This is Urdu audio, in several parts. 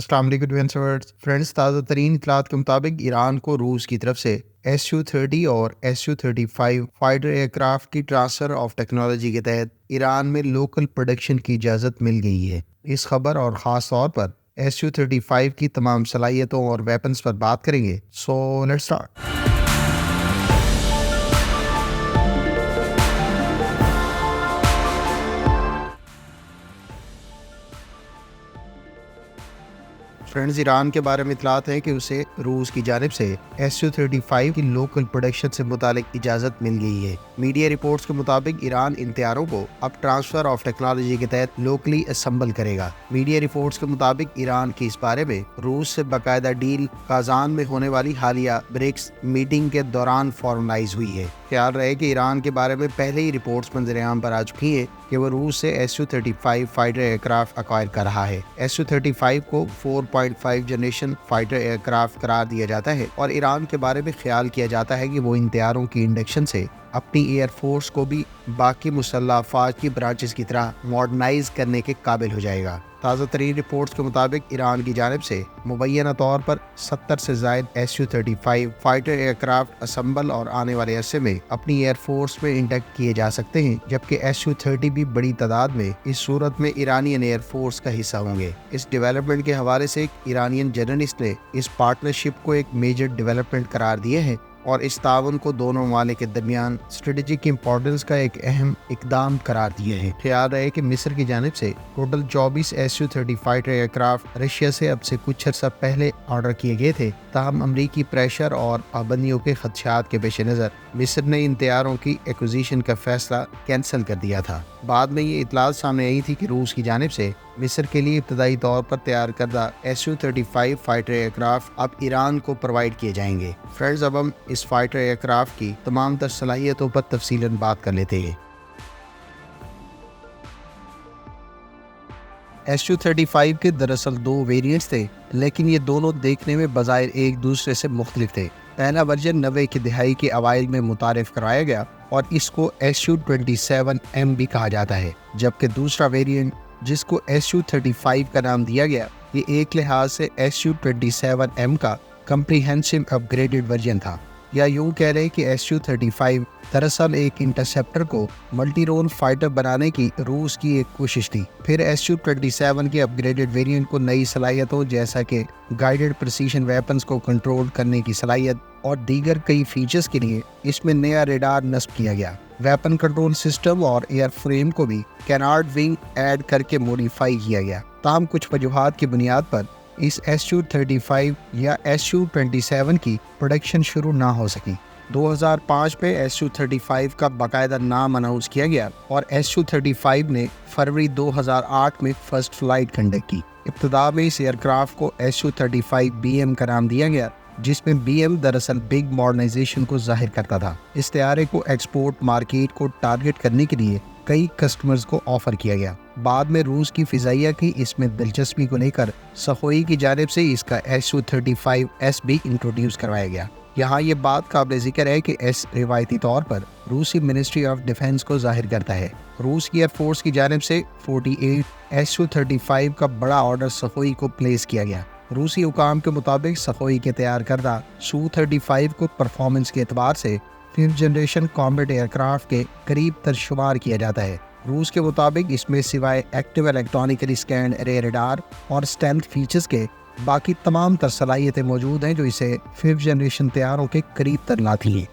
السلام علیکم فرینڈس، تازہ ترین اطلاعات کے مطابق ایران کو روس کی طرف سے SU-30 اور SU-35 فائٹر ایئر کرافٹ کی ٹرانسفر آف ٹیکنالوجی کے تحت ایران میں لوکل پروڈکشن کی اجازت مل گئی ہے۔ اس خبر اور خاص طور پر SU-35 کی تمام صلاحیتوں اور ویپنز پر بات کریں گے۔ So let's start. Friends, Iran کے بارے میں اطلاعات ہیں کہ اسے روس کی جانب سے SU-35 کی لوکل پروڈکشن سے متعلق اجازت مل گئی ہے۔ میڈیا رپورٹس کے مطابق ایران ان طیاروں کو اب ٹرانسفر آف ٹیکنالوجی کے تحت لوکلی اسمبل کرے گا۔ میڈیا رپورٹس کے مطابق ایران کی اس بارے میں روس سے باقاعدہ ڈیل کازان میں ہونے والی حالیہ برکس میٹنگ کے دوران فارملائز ہوئی ہے۔ خیال رہے کہ ایران کے بارے میں پہلے ہی رپورٹس منظر عام پر آ چکی ہیں کہ وہ روس سے SU-35 fighter year craft acquire کر رہا ہے۔ SU-35 کو 4.5 جنریشن فائٹر ایئر کرافٹ قرار دیا جاتا ہے اور ایران کے بارے میں خیال کیا جاتا ہے کہ وہ ان طیاروں کی انڈکشن سے اپنی ایئر فورس کو بھی باقی مسلح افواج کی برانچز کی طرح ماڈرنائز کرنے کے قابل ہو جائے گا۔ تازہ ترین رپورٹس کے مطابق ایران کی جانب سے مبینہ طور پر 70 سے زائد SU-35 fighter year craft assemble اور آنے والے عرصے میں اپنی ایئر فورس میں انڈکٹ کیے جا سکتے ہیں، جبکہ SU-30 بھی بڑی تعداد میں اس صورت میں ایرانین ایئر فورس کا حصہ ہوں گے۔ اس ڈیولپمنٹ کے حوالے سے ایک ایرانین جرنلسٹ نے اس پارٹنرشپ کو ایک میجر ڈیولپمنٹ قرار دیا ہے اور اس تعاون کو دونوں ممالک کے درمیان اسٹریٹجک امپورٹنس کا ایک اہم اقدام قرار دیا ہے۔ خیال رہے کہ مصر کی جانب سے total 24 SU-30 fighter aircraft Russia سے اب سے کچھ عرصہ پہلے آرڈر کیے گئے تھے، تاہم امریکی پریشر اور پابندیوں کے خدشات کے پیش نظر مصر نے ان طیاروں کی ایکوزیشن کا فیصلہ کینسل کر دیا تھا۔ بعد میں یہ اطلاعات سامنے آئی تھی کہ روس کی جانب سے مصر کے لیے ابتدائی طور پر تیار کردہ SU-35 فائٹر ایئر کرافٹ اب ایران کو پرووائڈ کیے جائیں گے۔ فرینڈز، اب ہم اس فائٹر ایئر کرافٹ کی تمام تر صلاحیتوں پر تفصیلاً بات کر لیتے ہیں۔ SU-35 کے دراصل دو ویریئنٹس تھے، لیکن یہ دونوں دیکھنے میں بظاہر ایک دوسرے سے مختلف تھے۔ پہلا ورژن 90 کی دہائی کے اوائل میں متعارف کرایا گیا اور اس کو SU-27M بھی کہا جاتا ہے، جبکہ دوسرا ویریئنٹ جس کو SU-35 کا نام دیا گیا، یہ ایک لحاظ سے SU-27M کا کمپریہنسو اپ گریڈڈ ورژن تھا، یا یوں کہہ رہے کہ SU-35 دراصل ایک انٹرسیپٹر کو ملٹی رول فائٹر بنانے کی روس کی ایک کوشش تھی۔ پھر SU-27 کے اپ گریڈڈ ویریئنٹ کو نئی صلاحیتوں جیسا کہ گائیڈڈ پریسیشن ویپنز کو کنٹرول کرنے کی صلاحیت اور دیگر کئی فیچرز کے لیے اس میں نیا ریڈار نصب کیا گیا۔ ویپن کنٹرول سسٹم اور ایئر فریم کو بھی کینارڈ ونگ ایڈ کر کے موڈیفائی کیا گیا، تاہم کچھ وجوہات کی بنیاد پر اس SU-35 یا SU-27 کی پروڈکشن شروع نہ ہو سکی۔ 2005 میں SU-35 کا باقاعدہ نام اناؤنس کیا گیا اور SU-35 نے فروری 2008 میں فرسٹ فلائٹ کنڈکٹ کی۔ ابتدا میں اس ایئر کرافٹ کو SU-35BM کا نام دیا گیا، جس میں BM دراصل بگ ماڈرنائزیشن کو ظاہر کرتا تھا۔ اس طیارے کو ایکسپورٹ مارکیٹ کو ٹارگٹ کرنے کے لیے کئی کسٹمرز کو آفر کیا گیا۔ بعد میں روس کی فضائیہ کی اس میں دلچسپی کو لے کر سخوئی کی جانب سے اس کا SU-35S بھی انٹروڈیوس کروایا گیا۔ یہاں یہ بات قابل ذکر ہے کہ S روایتی طور پر روسی منسٹری آف ڈیفنس کو ظاہر کرتا ہے۔ روس کی ایئر فورس کی جانب سے 48 SU-35 کا بڑا آرڈر سخوئی کو پلیس کیا گیا۔ روسی حکام کے مطابق سخوئی کے تیار کردہ Su-35 کو پرفارمنس کے اعتبار سے 5th generation combat year craft کے قریب تر شمار کیا جاتا ہے۔ روس کے مطابق اس میں سوائے ایکٹیو الیکٹرانکلی اسکینڈ رے ریڈار اور اسٹیلتھ فیچرز کے باقی تمام تر صلاحیتیں موجود ہیں جو اسے 5th جنریشن طیاروں کے قریب تر لاتی ہیں۔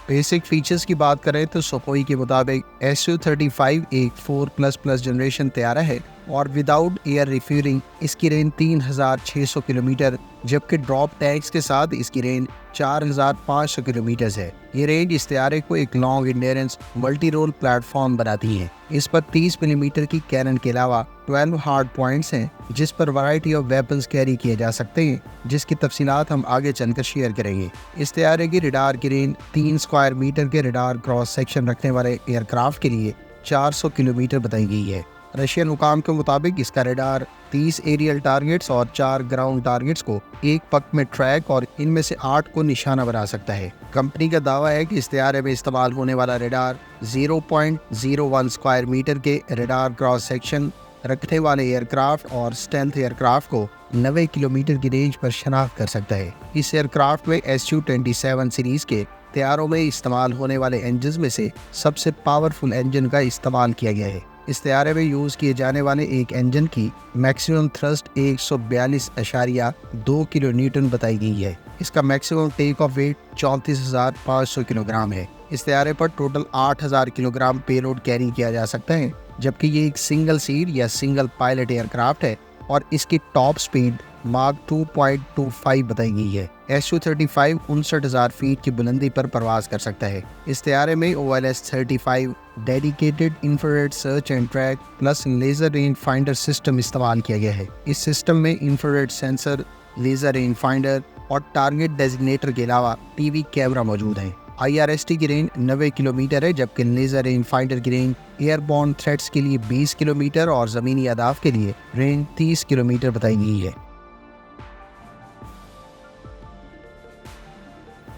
بیسک فیچرز کی بات کریں تو سخوئی کے مطابق SU-35 ایک 4++ جنریشن طیارہ ہے اور وداؤٹ ایئر ریفیورنگ اس کی رینج 3600 کلومیٹر، جبکہ ڈراپ ٹینکس کے ساتھ اس کی رینج 4500 کلومیٹر ہے۔ یہ رینج اس طیارے کو ایک long endurance multi role platform فارم بناتی ہے۔ اس پر 30 ملی میٹر کی کینن کے علاوہ 12 ہارڈ پوائنٹس ہیں، جس پر ورائٹی آف ویپنز کیری کیے جا سکتے ہیں، جس کی تفصیلات ہم آگے چل کر شیئر کریں گے۔ اس طیارے کی ریڈار کی رینج 3 اسکوائر میٹر کے ریڈار کراس سیکشن رکھنے والے ایئر کرافٹ کے لیے 400 کلومیٹر بتائی گئی ہے۔ رشین حکام کے مطابق اس کا ریڈار 30 ایریل ٹارگٹس اور 4 گراؤنڈ ٹارگٹس کو ایک وقت میں ٹریک اور ان میں سے 8 کو نشانہ بنا سکتا ہے۔ کمپنی کا دعویٰ ہے کہ اس طیارے میں استعمال ہونے والا ریڈار 0.01 اسکوائر میٹر کے ریڈار کراس سیکشن رکھنے والے ایئر کرافٹ اور اسٹیلتھ ایئر کرافٹ کو 90 کلومیٹر کی رینج پر شناخت کر سکتا ہے۔ اس ایئر کرافٹ میں SU-27 سیریز کے طیاروں میں استعمال ہونے والے انجنز میں سے سب سے پاورفل انجن کا استعمال کیا گیا ہے۔ اس طیارے میں یوز کیے جانے والے ایک انجن کی میکسیمم تھرسٹ 142.2 کلو نیوٹن بتائی گئی ہے۔ اس کا maximum take off weight 34,500 kilogram ہے۔ اس طیارے پر total 8,000 kilogram payload carry کیا جا سکتا ہے، جبکہ یہ ایک سنگل سیٹ یا سنگل پائلٹ ایئر کرافٹ ہے اور اس کی ٹاپ سپیڈ ماک 2.25 بتائی گئی ہے۔ SU-35 59,000 فیٹ کی بلندی پر پرواز کر سکتا ہے۔ اس طیارے میں OLS-35 dedicated infrared search and track plus laser range finder system استعمال کیا گیا ہے۔ اس سسٹم میں infrared sensor, laser range finder اور ٹارگٹ ڈیزگنیٹر کے علاوہ ٹی وی کیمرہ موجود ہیں۔ IRST کی رینج 90 کلومیٹر ہے، جبکہ لیزر رینج فائنڈر کی رینج ایئر بورن تھریٹس کے لیے 20 کلومیٹر اور زمینی اہداف کے لیے رینج 30 کلومیٹر بتائی گئی ہے۔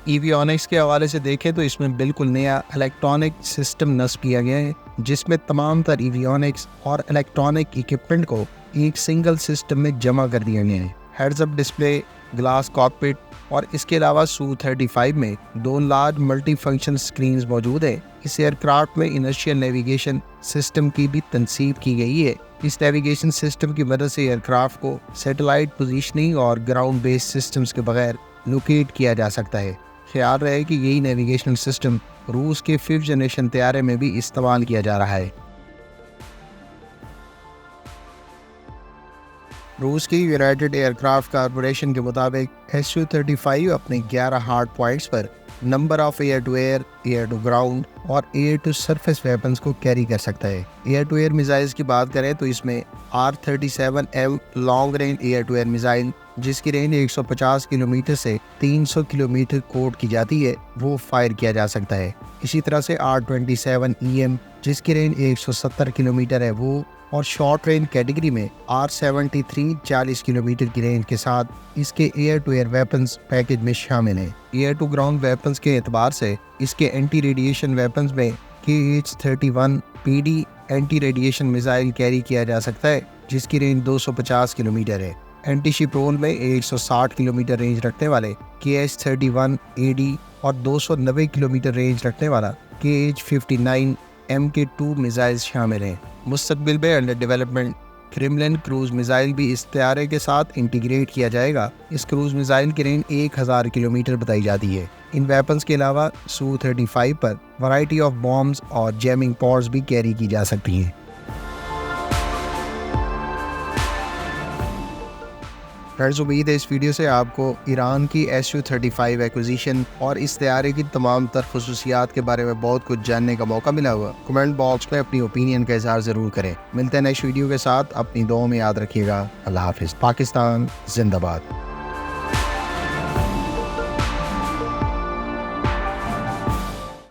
ایویونکس کے حوالے سے دیکھیں تو اس میں بالکل نیا الیکٹرانک سسٹم نصب کیا گیا ہے، جس میں تمام تر ایویونکس اور الیکٹرانک اکوپمنٹ کو ایک سنگل سسٹم میں جمع کر دیا گیا ہے۔ ہیڈز اپ ڈسپلے، گلاس کاکپٹ اور اس کے علاوہ SU-35 میں 2 لارج ملٹی فنکشن سکرینز موجود ہیں۔ اس ایئر کرافٹ میں انرشیل نیویگیشن سسٹم کی بھی تنصیب کی گئی ہے۔ اس نیویگیشن سسٹم کی مدد سے ایئر کرافٹ کو سیٹلائٹ پوزیشننگ اور گراؤنڈ بیس سسٹمز کے بغیر لوکیٹ کیا جا سکتا ہے۔ خیال رہے کہ یہی نیویگیشنل سسٹم روس کے 5th جنریشن طیارے میں بھی استعمال کیا جا رہا ہے۔ روس کی یونائٹڈ ایئر کرافٹ کارپوریشن کے مطابق SU-35 اپنے 11 ہارڈ پوائنٹس پر number of air to air, air to ground اور ایئر ٹو سرفیس ویپنز کو کیری کر سکتا ہے۔ ایئر ٹو ایئر میزائلز کی بات کریں تو اس میں R-37M long range air to air missile, جس کی رینج 150 کلومیٹر سے 300 کلومیٹر کوٹ کی جاتی ہے، وہ فائر کیا جا سکتا ہے۔ اسی طرح سے R-27EM، جس کی رینج 170 کلومیٹر ہے، وہ اور شارٹ رینج کیٹیگری میں R-73 40 کلومیٹر کی رینج کے ساتھ اس کے air to air weapons package میں شامل ہیں۔ ایئر ٹو گراؤنڈ ویپنز کے اعتبار سے اس کے اینٹی ریڈیشن ویپنز میں KH-31 PD anti radiation missile carry کیا جا سکتا ہے، جس کی رینج 250 کلومیٹر ہے۔ اینٹی شپ رول میں 160 کلومیٹر رینج رکھنے والے KH-31 AD اور 290 کلومیٹر رینج رکھنے والا KH-59 MK2 میزائل شامل ہیں۔ مستقبل میں under development Kremlin cruise missile بھی اس طیارے کے ساتھ انٹیگریٹ کیا جائے گا۔ اس کروز میزائل کی رینج 1000 کلومیٹر بتائی جاتی ہے۔ ان ویپنز کے علاوہ SU-35 پر ورائٹی آف بامز اور جیمنگ پاڈز بھی کیری کی جا سکتی ہیں۔ فرینڈز، امید ہے اس ویڈیو سے آپ کو ایران کی SU-35 ایکوزیشن اور اس طیارے کی تمام تر خصوصیات کے بارے میں بہت کچھ جاننے کا موقع ملا ہوا۔ کمنٹ باکس میں اپنی اوپینین کا اظہار ضرور کریں۔ ملتے ہیں نیکسٹ ویڈیو کے ساتھ، اپنی دعاؤں میں یاد رکھیے گا۔ اللہ حافظ۔ پاکستان زندہ باد۔